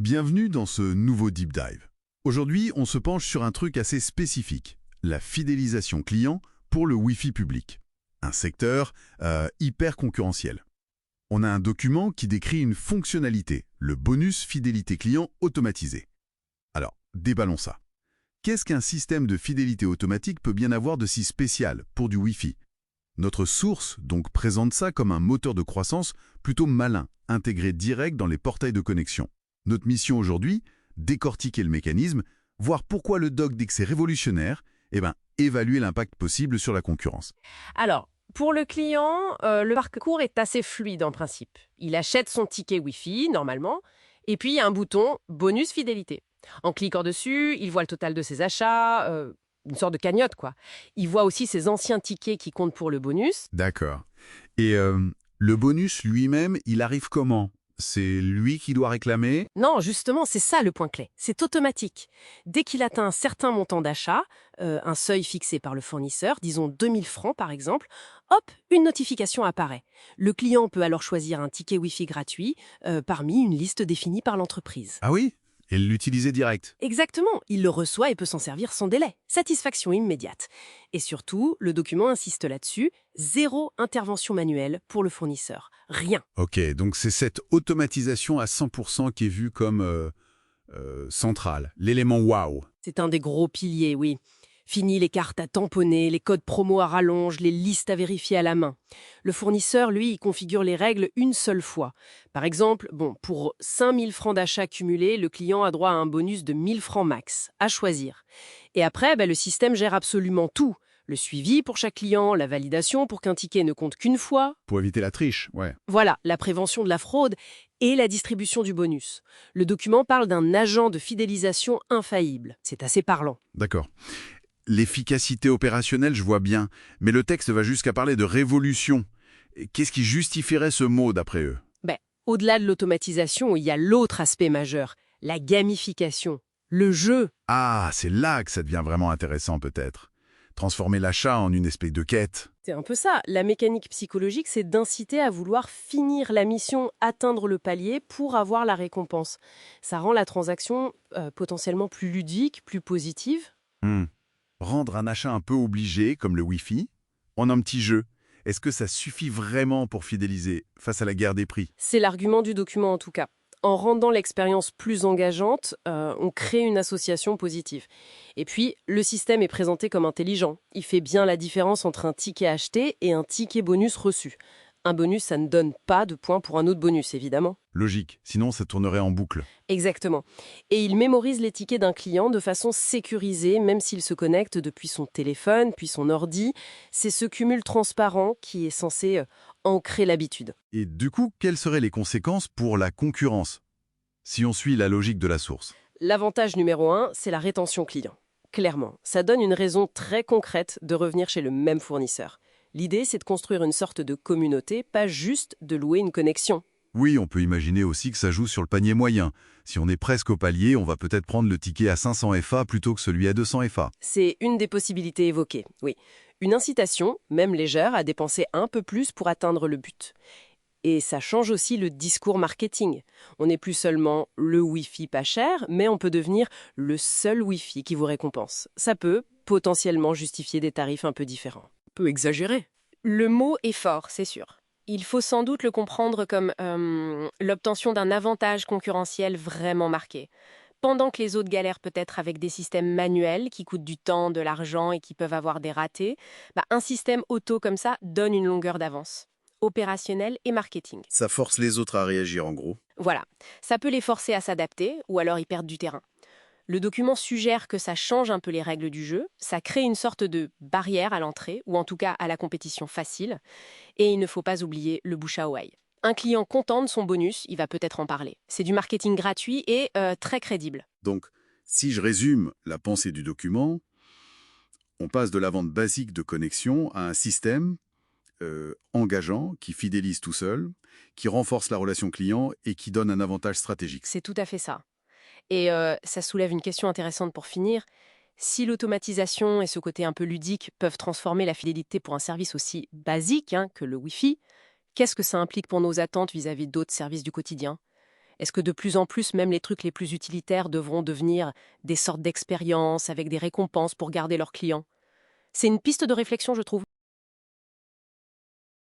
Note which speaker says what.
Speaker 1: Bienvenue dans ce nouveau Deep Dive. Aujourd'hui, on se penche sur un truc assez spécifique, la fidélisation client pour le Wi-Fi public. Un secteur hyper concurrentiel. On a un document qui décrit une fonctionnalité, le bonus fidélité client automatisé. Alors, déballons ça. Qu'est-ce qu'un système de fidélité automatique peut bien avoir de si spécial pour du Wi-Fi? Notre source donc présente ça comme un moteur de croissance plutôt malin, intégré direct dans les portails de connexion. Notre mission aujourd'hui, décortiquer le mécanisme, voir pourquoi le doc dit que c'est révolutionnaire, et évaluer l'impact possible sur la concurrence.
Speaker 2: Alors, pour le client, le parcours est assez fluide en principe. Il achète son ticket Wi-Fi, normalement, et puis il y a un bouton « Bonus fidélité ». En cliquant dessus, il voit le total de ses achats, une sorte de cagnotte, quoi. Il voit aussi ses anciens tickets qui comptent pour le bonus.
Speaker 1: D'accord. Et le bonus lui-même, il arrive comment? C'est lui qui doit réclamer?
Speaker 2: Non, justement, c'est ça le point clé. C'est automatique. Dès qu'il atteint un certain montant d'achat, un seuil fixé par le fournisseur, disons 2000 francs par exemple, hop, une notification apparaît. Le client peut alors choisir un ticket Wi-Fi gratuit parmi une liste définie par l'entreprise.
Speaker 1: Ah oui? Et l'utiliser direct?
Speaker 2: Exactement, il le reçoit et peut s'en servir sans délai. Satisfaction immédiate. Et surtout, le document insiste là-dessus, zéro intervention manuelle pour le fournisseur. Rien.
Speaker 1: Ok, donc c'est cette automatisation à 100% qui est vue comme centrale, l'élément wow.
Speaker 2: C'est un des gros piliers, oui. Fini les cartes à tamponner, les codes promo à rallonge, les listes à vérifier à la main. Le fournisseur, lui, il configure les règles une seule fois. Par exemple, pour 5000 francs d'achat cumulés, le client a droit à un bonus de 1000 francs max, à choisir. Et après, le système gère absolument tout. Le suivi pour chaque client, la validation pour qu'un ticket ne compte qu'une fois.
Speaker 1: Pour éviter la triche, ouais.
Speaker 2: Voilà, la prévention de la fraude et la distribution du bonus. Le document parle d'un agent de fidélisation infaillible. C'est assez parlant.
Speaker 1: D'accord. L'efficacité opérationnelle, je vois bien, mais le texte va jusqu'à parler de révolution. Qu'est-ce qui justifierait ce mot d'après eux?
Speaker 2: Au-delà de l'automatisation, il y a l'autre aspect majeur, la gamification, le jeu.
Speaker 1: Ah, c'est là que ça devient vraiment intéressant peut-être. Transformer l'achat en une espèce de quête.
Speaker 2: C'est un peu ça. La mécanique psychologique, c'est d'inciter à vouloir finir la mission, atteindre le palier pour avoir la récompense. Ça rend la transaction potentiellement plus ludique, plus positive.
Speaker 1: Rendre un achat un peu obligé, comme le Wi-Fi, en un petit jeu. Est-ce que ça suffit vraiment pour fidéliser face à la guerre des prix?
Speaker 2: C'est l'argument du document en tout cas. En rendant l'expérience plus engageante, on crée une association positive. Et puis, le système est présenté comme intelligent. Il fait bien la différence entre un ticket acheté et un ticket bonus reçu. Un bonus, ça ne donne pas de points pour un autre bonus, évidemment.
Speaker 1: Logique, sinon ça tournerait en boucle.
Speaker 2: Exactement. Et il mémorise les tickets d'un client de façon sécurisée, même s'il se connecte depuis son téléphone, puis son ordi. C'est ce cumul transparent qui est censé ancrer l'habitude.
Speaker 1: Et du coup, quelles seraient les conséquences pour la concurrence, si on suit la logique de la source?
Speaker 2: L'avantage numéro 1, c'est la rétention client. Clairement, ça donne une raison très concrète de revenir chez le même fournisseur. L'idée, c'est de construire une sorte de communauté, pas juste de louer une connexion.
Speaker 1: Oui, on peut imaginer aussi que ça joue sur le panier moyen. Si on est presque au palier, on va peut-être prendre le ticket à 500 FA plutôt que celui à 200 FA.
Speaker 2: C'est une des possibilités évoquées, oui. Une incitation, même légère, à dépenser un peu plus pour atteindre le but. Et ça change aussi le discours marketing. On n'est plus seulement le Wi-Fi pas cher, mais on peut devenir le seul Wi-Fi qui vous récompense. Ça peut potentiellement justifier des tarifs un peu différents. Peu exagéré.
Speaker 3: Le mot est fort, c'est sûr. Il faut sans doute le comprendre comme l'obtention d'un avantage concurrentiel vraiment marqué. Pendant que les autres galèrent peut-être avec des systèmes manuels qui coûtent du temps, de l'argent et qui peuvent avoir des ratés, un système auto comme ça donne une longueur d'avance, opérationnel et marketing.
Speaker 1: Ça force les autres à réagir en gros.
Speaker 3: Voilà, ça peut les forcer à s'adapter ou alors ils perdent du terrain. Le document suggère que ça change un peu les règles du jeu, ça crée une sorte de barrière à l'entrée, ou en tout cas à la compétition facile, et il ne faut pas oublier le bouche à oreille. Un client content de son bonus, il va peut-être en parler. C'est du marketing gratuit et très crédible.
Speaker 1: Donc, si je résume la pensée du document, on passe de la vente basique de connexion à un système engageant, qui fidélise tout seul, qui renforce la relation client et qui donne un avantage stratégique.
Speaker 3: C'est tout à fait ça. Et ça soulève une question intéressante pour finir. Si l'automatisation et ce côté un peu ludique peuvent transformer la fidélité pour un service aussi basique que le Wi-Fi, qu'est-ce que ça implique pour nos attentes vis-à-vis d'autres services du quotidien? Est-ce que de plus en plus, même les trucs les plus utilitaires devront devenir des sortes d'expériences avec des récompenses pour garder leurs clients? C'est une piste de réflexion, je trouve.